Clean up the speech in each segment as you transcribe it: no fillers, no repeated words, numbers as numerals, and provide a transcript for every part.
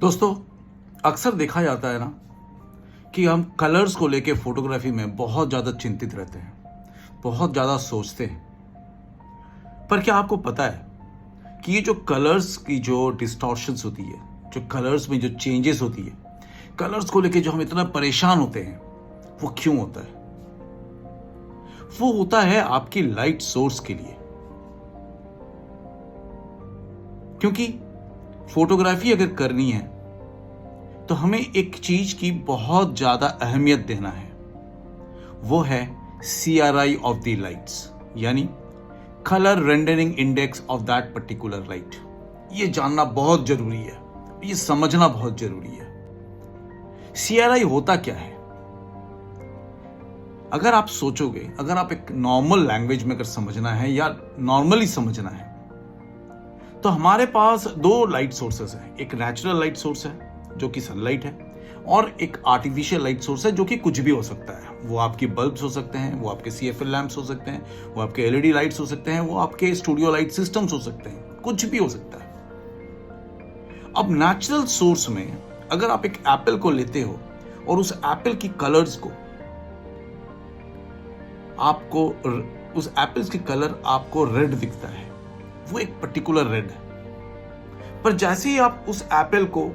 दोस्तों, अक्सर देखा जाता है ना कि हम कलर्स को लेके फोटोग्राफी में बहुत ज़्यादा चिंतित रहते हैं, बहुत ज़्यादा सोचते हैं। पर क्या आपको पता है कि ये जो कलर्स की जो डिस्टॉर्शंस होती है, जो कलर्स में जो चेंजेस होती है, कलर्स को लेके जो हम इतना परेशान होते हैं, वो क्यों होता है? वो होता है आपकी लाइट सोर्स के लिए। क्योंकि फोटोग्राफी अगर करनी है तो हमें एक चीज की बहुत ज्यादा अहमियत देना है, वो है CRI ऑफ द लाइट्स, यानी colour rendering index of that particular light. ये जानना बहुत जरूरी है, ये समझना बहुत जरूरी है। CRI होता क्या है? अगर आप सोचोगे, अगर आप एक नॉर्मल लैंग्वेज में अगर समझना है या नॉर्मली समझना है, तो हमारे पास दो लाइट सोर्सेस हैं। एक नेचुरल लाइट सोर्स है जो कि सनलाइट है, और एक आर्टिफिशियल लाइट सोर्स है जो कि कुछ भी हो सकता है। वो आपकी बल्ब्स हो सकते हैं, वो आपके CFL लैंप्स हो सकते हैं, वो आपके LED लाइट्स हो सकते हैं, वो आपके स्टूडियो लाइट सिस्टम्स हो सकते हैं, कुछ भी हो सकता है। अब नेचुरल सोर्स में अगर आप एक एप्पल को लेते हो और उस एप्पल की कलर्स को आपको उस एप्पल्स की कलर आपको रेड दिखता है, वो एक पर्टिकुलर रेड है। पर जैसे ही आप उस एप्पल को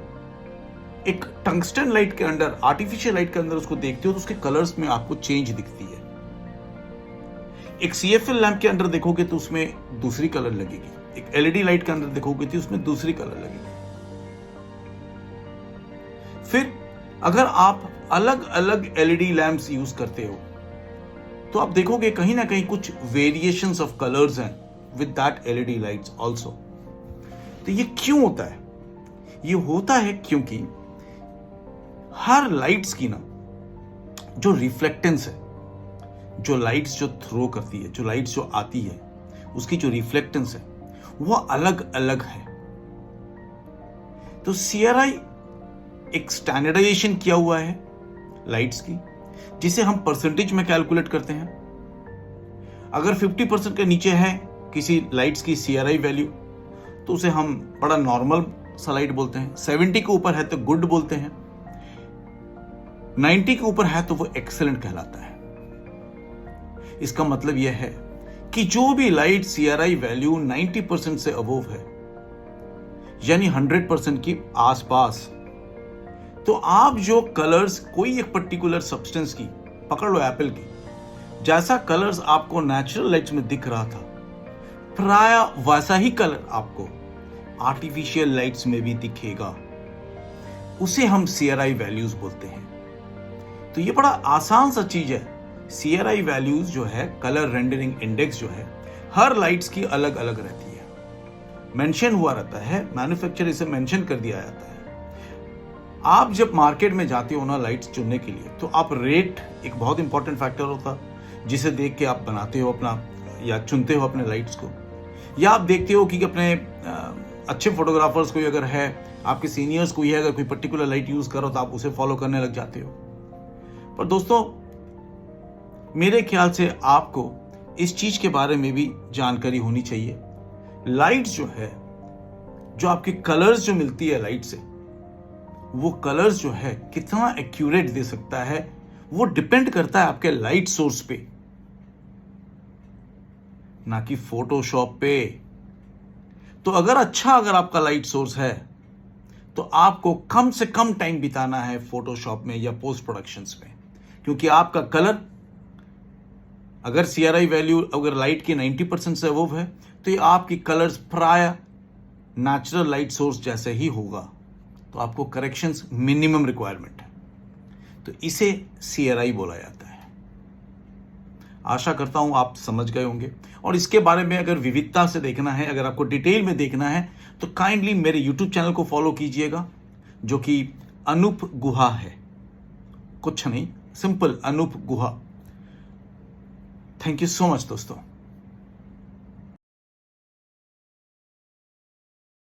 एक टंगस्टन लाइट के अंदर, आर्टिफिशियल लाइट के अंदर उसको देखते हो, तो उसके कलर्स में आपको चेंज दिखती है। एक CFL लैंप के अंदर देखोगे तो उसमें दूसरी कलर लगेगी, एक LED लाइट के अंदर देखोगे तो उसमें दूसरी कलर लगेगी। फिर अगर आप अलग अलग LED लैंप्स यूज करते हो तो आप देखोगे कहीं ना कहीं कुछ वेरिएशंस ऑफ कलर्स हैं with that LED lights also. तो ये क्यों होता है? ये होता है क्योंकि हर लाइट्स की ना जो रिफ्लेक्टेंस है, जो लाइट्स जो थ्रो करती है, जो लाइट्स जो आती है, उसकी जो रिफ्लेक्टेंस है वो अलग अलग है। तो CRI एक स्टैंडर्डाइजेशन किया हुआ है लाइट्स की, जिसे हम परसेंटेज में कैलकुलेट करते हैं। अगर 50% के नीचे है किसी लाइट्स की CRI वैल्यू तो उसे हम बड़ा नॉर्मल सा लाइट बोलते हैं। 70 के ऊपर है तो गुड बोलते हैं, 90 के ऊपर है तो वो एक्सेलेंट कहलाता है। इसका मतलब यह है कि जो भी लाइट CRI वैल्यू 90% से अबोव है, यानी 100% की आसपास, तो आप जो कलर्स, कोई एक पर्टिकुलर सब्सटेंस की, पकड़ लो एप्पल की, जैसा कलर्स आपको नेचुरल लाइट्स में दिख रहा था, प्राय वैसा ही कलर आपको आर्टिफिशियल लाइट्स में भी दिखेगा। उसे हम CRI वैल्यूज बोलते हैं। तो ये बड़ा आसान सा चीज है। CRI वैल्यूज जो है, कलर रेंडरिंग इंडेक्स जो है, हर लाइट्स की अलग अलग रहती है, मेंशन हुआ रहता है, मैन्युफैक्चरर इसे मेंशन कर दिया जाता है। आप जब मार्केट में जाते हो ना लाइट्स चुनने के लिए, तो आप रेट एक बहुत इंपॉर्टेंट फैक्टर होता है, जिसे देख के आप बनाते हो अपना या चुनते हो अपने लाइट्स को। या आप देखते हो कि अपने अच्छे फोटोग्राफर्स कोई अगर है, आपके सीनियर्स कोई है, अगर कोई पर्टिकुलर लाइट यूज करो तो आप उसे फॉलो करने लग जाते हो। पर दोस्तों, मेरे ख्याल से आपको इस चीज के बारे में भी जानकारी होनी चाहिए। लाइट्स जो है, जो आपके कलर्स जो मिलती है लाइट से, वो कलर्स जो है कितना एक्यूरेट दे सकता है, वो डिपेंड करता है आपके लाइट सोर्स पे, ना कि फोटोशॉप पे। तो अगर आपका लाइट सोर्स है तो आपको कम से कम टाइम बिताना है फोटोशॉप में या पोस्ट प्रोडक्शंस में, क्योंकि आपका कलर अगर CRI वैल्यू अगर लाइट की 90% से अबव है तो ये आपकी कलर्स प्राय नेचुरल लाइट सोर्स जैसे ही होगा। तो आपको करेक्शंस मिनिमम रिक्वायरमेंट है, तो इसे CRI बोला जाता है। आशा करता हूं आप समझ गए होंगे। और इसके बारे में अगर विविधता से देखना है, अगर आपको डिटेल में देखना है, तो काइंडली मेरे YouTube चैनल को फॉलो कीजिएगा, जो कि अनूप गुहा है। कुछ नहीं, simple Anoop Guha. Thank you so much दोस्तों।